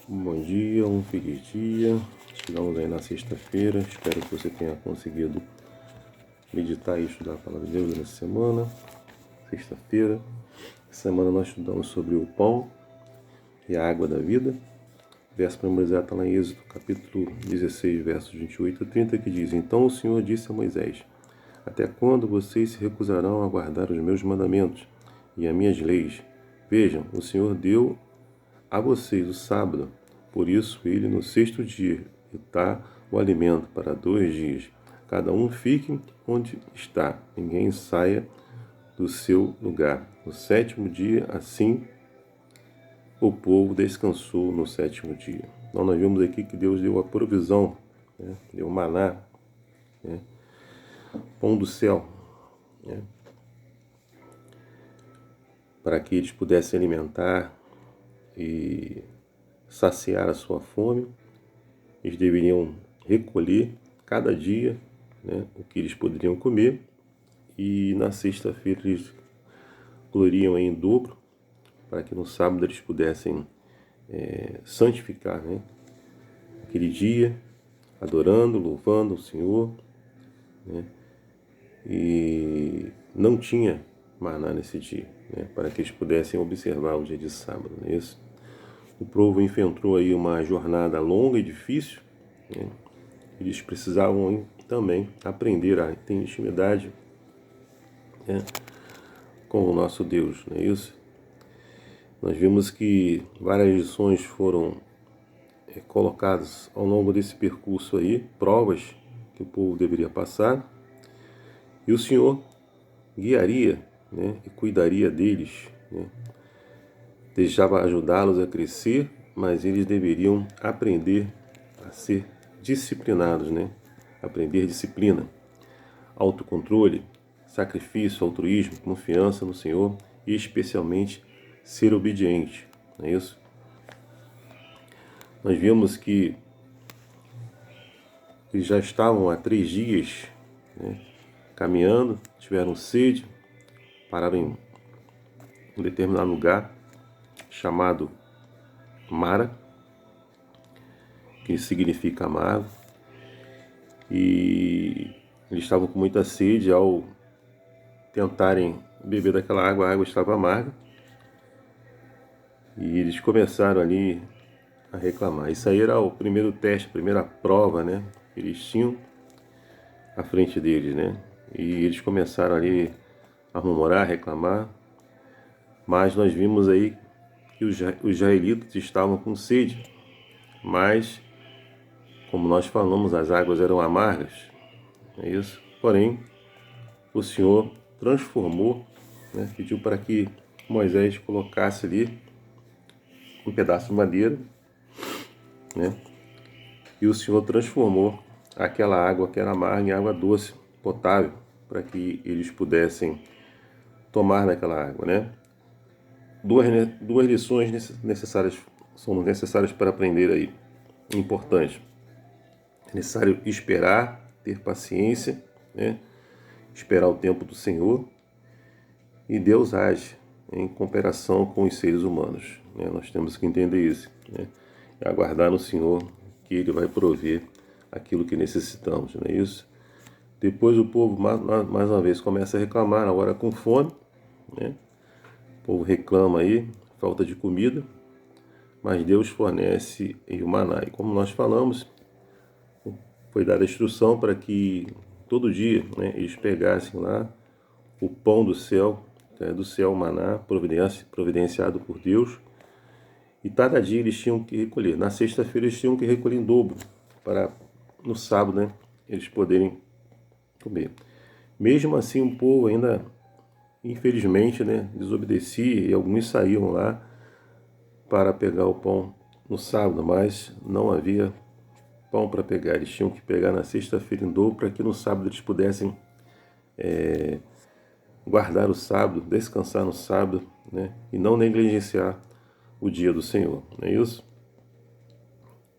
Bom dia, um feliz dia. Chegamos aí na sexta-feira. Espero que você tenha conseguido meditar e estudar a palavra de Deus nessa semana. Sexta-feira. Essa semana nós estudamos sobre o pão e a água da vida. O verso memorizado está lá em Êxodo, capítulo 16, versos 28 a 30, que diz: Então o Senhor disse a Moisés: Até quando vocês se recusarão a guardar os meus mandamentos e as minhas leis? Vejam, o Senhor deu a vocês o sábado, por isso ele no sexto dia dá o alimento para 2 dias. Cada um fique onde está, ninguém saia do seu lugar. No sétimo dia, assim, o povo descansou no sétimo dia. Então nós vimos aqui que Deus deu a provisão, né? Deu maná, né? Pão do céu, né? Para que eles pudessem alimentar e saciar a sua fome. Eles deveriam recolher cada dia, né, o que eles poderiam comer, e na sexta-feira eles colheriam em dobro, para que no sábado eles pudessem santificar, né, aquele dia, adorando, louvando o Senhor, né, e não tinha maná nesse dia, né, para que eles pudessem observar o dia de sábado, não é isso? O povo enfrentou aí uma jornada longa e difícil, né? Eles precisavam também aprender a ter intimidade, né, com o nosso Deus, não é isso? Nós vimos que várias lições foram colocadas ao longo desse percurso aí, provas que o povo deveria passar, e o Senhor guiaria, né, e cuidaria deles, né? Desejava ajudá-los a crescer, mas eles deveriam aprender a ser disciplinados, né? Aprender disciplina, autocontrole, sacrifício, altruísmo, confiança no Senhor e especialmente ser obediente, não é isso? Nós vimos que eles já estavam há 3 dias, né, caminhando, tiveram sede, pararam em um determinado lugar chamado Mara, que significa amargo, e eles estavam com muita sede. Ao tentarem beber daquela água, a água estava amarga, e eles começaram ali a reclamar. Isso aí era o primeiro teste, a primeira prova, né, que eles tinham à frente deles, né, e eles começaram ali a murmurar, a reclamar, mas nós vimos aí que os israelitas estavam com sede, mas, como nós falamos, as águas eram amargas, é isso? Porém, o Senhor transformou, né, pediu para que Moisés colocasse ali um pedaço de madeira, né, e o Senhor transformou aquela água que era amarga em água doce, potável, para que eles pudessem tomar daquela água, né? Duas lições necessárias são necessárias para aprender aí, importante. É necessário esperar, ter paciência, né? Esperar o tempo do Senhor, e Deus age em comparação com os seres humanos, né? Nós temos que entender isso, né? E aguardar no Senhor que Ele vai prover aquilo que necessitamos, não é isso? Depois o povo mais uma vez começa a reclamar, agora com fome, né? O povo reclama aí, falta de comida, mas Deus fornece o maná. E como nós falamos, foi dada a instrução para que todo dia, né, eles pegassem lá o pão do céu, o maná, providenciado por Deus, e cada dia eles tinham que recolher. Na sexta-feira eles tinham que recolher em dobro, para no sábado, né, eles poderem comer. Mesmo assim, o povo ainda, infelizmente, né, desobedecia, e alguns saíam lá para pegar o pão no sábado, mas não havia pão para pegar. Eles tinham que pegar na sexta-feira em dobro, para que no sábado eles pudessem guardar o sábado, descansar no sábado, né, e não negligenciar o dia do Senhor, não é isso?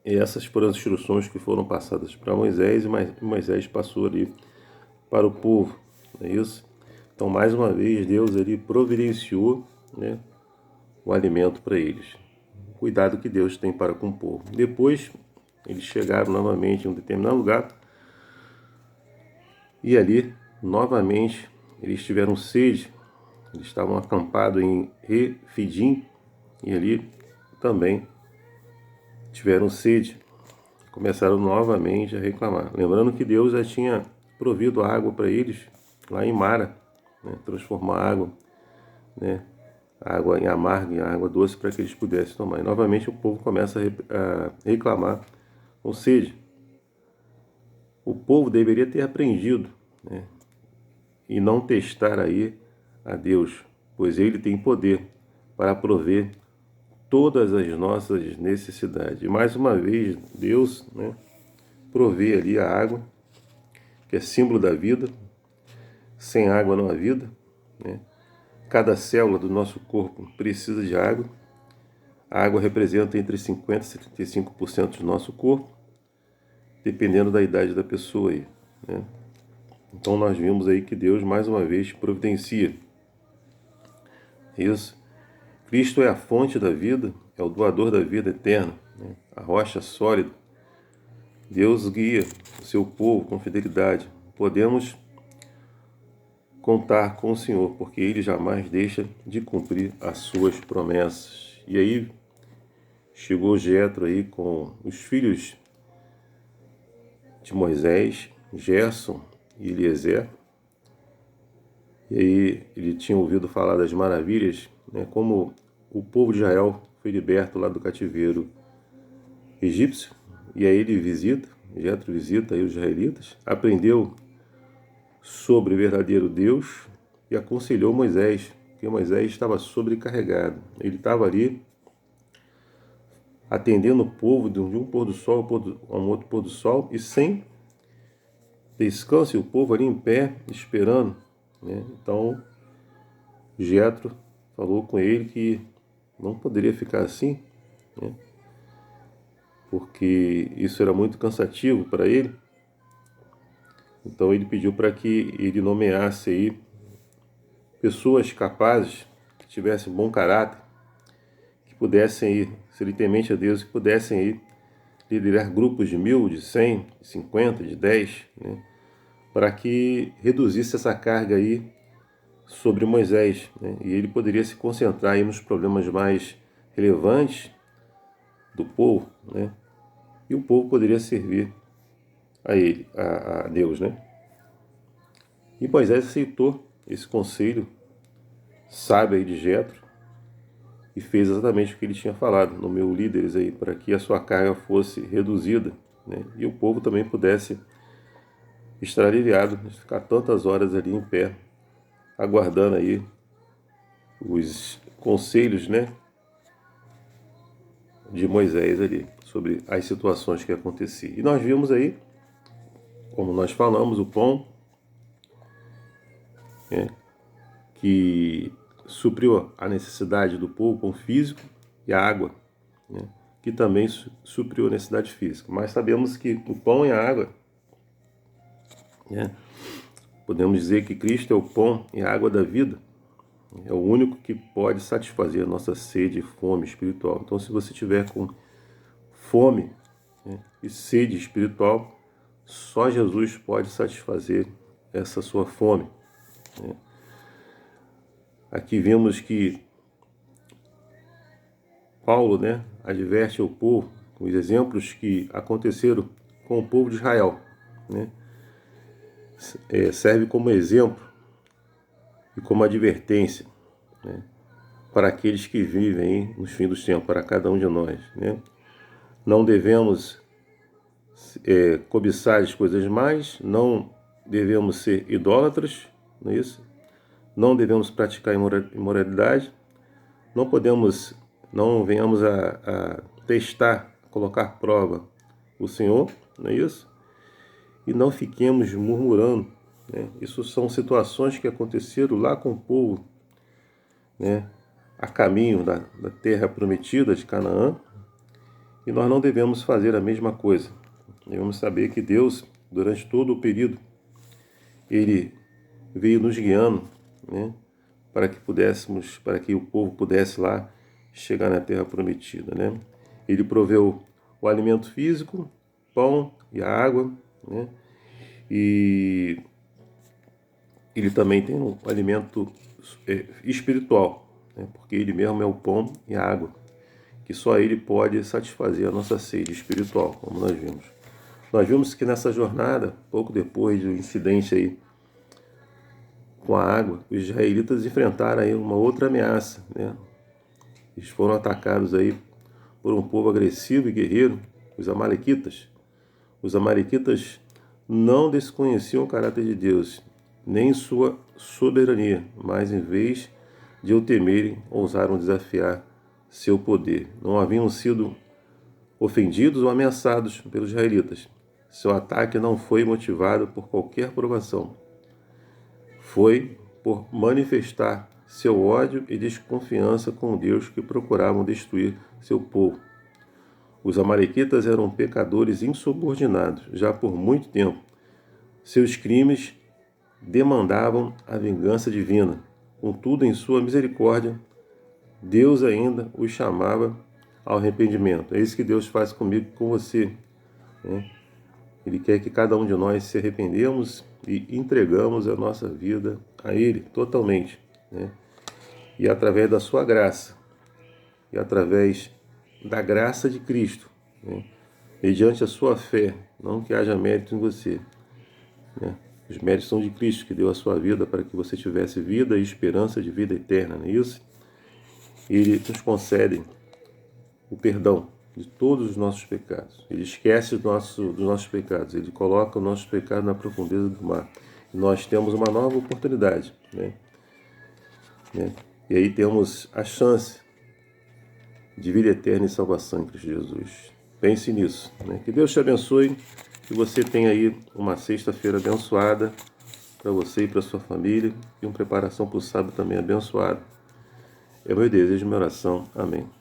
E essas foram as instruções que foram passadas para Moisés, e Moisés passou ali para o povo, não é isso? Então, mais uma vez, Deus ali providenciou, né, o alimento para eles. cuidado que Deus tem para com o povo. Depois, eles chegaram novamente em um determinado lugar e ali, novamente, eles tiveram sede. Eles estavam acampados em Refidim e ali também tiveram sede. Começaram novamente a reclamar. Lembrando que Deus já tinha provido água para eles lá em Mara, né? Transformar a água, né? A água em amarga, em água doce, para que eles pudessem tomar. E novamente o povo começa a reclamar com sede. O povo deveria ter aprendido, né? E não testar aí a Deus, pois Ele tem poder para prover todas as nossas necessidades. E mais uma vez, Deus, né, provê ali a água, que é símbolo da vida. Sem água não há vida, né? Cada célula do nosso corpo precisa de água. A água representa entre 50% e 75% do nosso corpo, dependendo da idade da pessoa aí, né? Então nós vimos aí que Deus mais uma vez providencia isso. Cristo é a fonte da vida, é o doador da vida eterna, né? A rocha sólida. Deus guia o seu povo com fidelidade. Podemos contar com o Senhor, porque Ele jamais deixa de cumprir as suas promessas. E aí chegou Jetro aí com os filhos de Moisés, Gerson e Eliezer. E aí ele tinha ouvido falar das maravilhas, né, como o povo de Israel foi liberto lá do cativeiro egípcio. E aí ele Jetro visita aí os israelitas, aprendeu sobre o verdadeiro Deus e aconselhou Moisés, porque Moisés estava sobrecarregado. Ele estava ali atendendo o povo de um pôr do sol a um outro pôr do sol e sem descanso, e o povo ali em pé esperando, né? Então Jetro falou com ele que não poderia ficar assim, né? Porque isso era muito cansativo para ele. Então ele pediu para que ele nomeasse aí pessoas capazes, que tivessem bom caráter, que pudessem ir, se ele temente a Deus, que pudessem ir liderar grupos de 1.000, de 100, de 50, de 10, né? Para que reduzisse essa carga aí sobre Moisés, né? E ele poderia se concentrar aí nos problemas mais relevantes do povo, né? E o povo poderia servir a ele, a Deus, né? E Moisés aceitou esse conselho sábio aí de Jetro e fez exatamente o que ele tinha falado: nomeou líderes aí para que a sua carga fosse reduzida, né? E o povo também pudesse estar aliviado de ficar tantas horas ali em pé, aguardando aí os conselhos, né, de Moisés ali sobre as situações que aconteciam. E nós vimos aí, como nós falamos, o pão, né, que supriu a necessidade do povo, o pão físico, e a água, né, que também supriu a necessidade física. Mas sabemos que o pão e a água, né, podemos dizer que Cristo é o pão e a água da vida. É o único que pode satisfazer a nossa sede e fome espiritual. Então, se você tiver com fome, né, e sede espiritual, só Jesus pode satisfazer essa sua fome, né? Aqui vemos que Paulo, né, adverte ao povo com os exemplos que aconteceram com o povo de Israel, né? Serve como exemplo e como advertência, né, para aqueles que vivem nos fins dos tempos, para cada um de nós, né? Não devemos cobiçar as coisas mais, não devemos ser idólatras, não é isso? Não devemos praticar imoralidade, não venhamos a testar, a colocar à prova o Senhor, não é isso? E não fiquemos murmurando, né? Isso são situações que aconteceram lá com o povo, né, a caminho da terra prometida de Canaã, e nós não devemos fazer a mesma coisa. Devemos saber que Deus, durante todo o período, Ele veio nos guiando, né, para que o povo pudesse lá chegar na terra prometida, né? Ele proveu o alimento físico, pão e a água, né? E ele também tem um alimento espiritual, né? Porque ele mesmo é o pão e a água, que só ele pode satisfazer a nossa sede espiritual, como nós vimos. Nós vimos que nessa jornada, pouco depois do incidente aí com a água, os israelitas enfrentaram aí uma outra ameaça, né? Eles foram atacados aí por um povo agressivo e guerreiro, os amalequitas. Os amalequitas não desconheciam o caráter de Deus, nem sua soberania, mas em vez de o temerem, ousaram desafiar seu poder. Não haviam sido ofendidos ou ameaçados pelos israelitas. Seu ataque não foi motivado por qualquer provação. Foi por manifestar seu ódio e desconfiança com Deus que procuravam destruir seu povo. Os amalequitas eram pecadores insubordinados já por muito tempo. Seus crimes demandavam a vingança divina. Contudo, em sua misericórdia, Deus ainda os chamava ao arrependimento. É isso que Deus faz comigo e com você, né? Ele quer que cada um de nós se arrependemos e entregamos a nossa vida a Ele totalmente, né? E através da sua graça, e através da graça de Cristo, né? Mediante a sua fé, não que haja mérito em você, né? Os méritos são de Cristo, que deu a sua vida para que você tivesse vida e esperança de vida eterna, não é isso? Ele nos concede o perdão de todos os nossos pecados. Ele esquece dos nossos pecados. Ele coloca os nossos pecados na profundeza do mar. E nós temos uma nova oportunidade, né? E aí temos a chance de vida eterna e salvação em Cristo Jesus. Pense nisso, né? Que Deus te abençoe. Que você tenha aí uma sexta-feira abençoada para você e para sua família. E uma preparação para o sábado também abençoado. É o meu desejo e minha oração. Amém.